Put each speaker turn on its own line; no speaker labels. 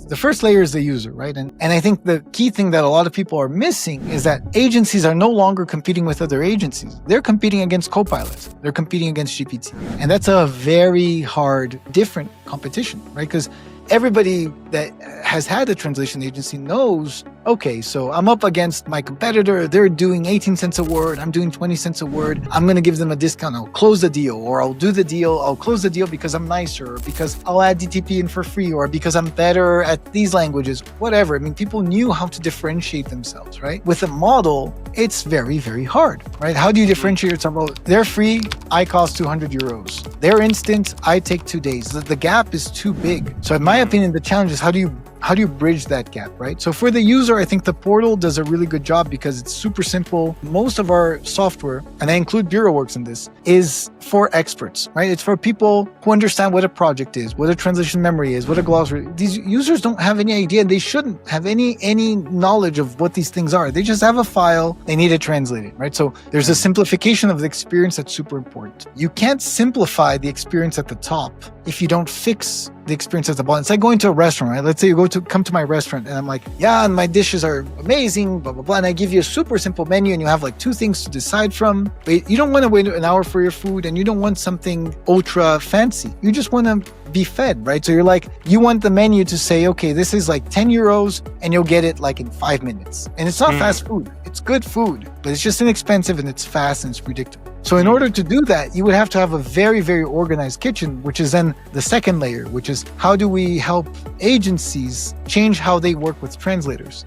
The first layer is the user, right? And I think the key thing that a lot of people are missing is that agencies are no longer competing with other agencies. They're competing against Copilots. They're competing against GPT. And that's a very hard, different competition, right? Because everybody that has had a translation agency knows, okay, so I'm up against my competitor. They're doing 18 cents a word. I'm doing 20 cents a word. I'm going to give them a discount. I'll close the deal, or I'll do the deal. I'll close the deal because I'm nicer, or because I'll add DTP in for free, or because I'm better at these languages, whatever. I mean, people knew how to differentiate themselves, right? With a model, it's very, very hard, right? How do you differentiate yourself? Well, they're free. I cost 200 euros. They're instant. I take 2 days. The gap is too big. So in my opinion, the challenge is how do you bridge that gap, right? So for the user, I think the portal does a really good job because it's super simple. Most of our software, and I include BureauWorks in this, is for experts, right? It's for people who understand what a project is, what a translation memory is, what a glossary. These users don't have any idea. They shouldn't have any knowledge of what these things are. They just have a file. They need to translate it, right? So there's a simplification of the experience that's super important. You can't simplify the experience at the top if you don't fix the experience at the bottom. It's like going to a restaurant, right? Let's say you come to my restaurant and I'm like, yeah, and my dishes are amazing, blah, blah, blah. And I give you a super simple menu and you have like 2 things to decide from. But you don't want to wait an hour for your food and you don't want something ultra fancy. You just want to be fed, right? So you're like, you want the menu to say, okay, this is like 10 euros and you'll get it like in 5 minutes. And it's not fast food. It's good food, but it's just inexpensive and it's fast and it's predictable. So in order to do that, you would have to have a very, very organized kitchen, which is then the second layer, which is how do we help agencies change how they work with translators?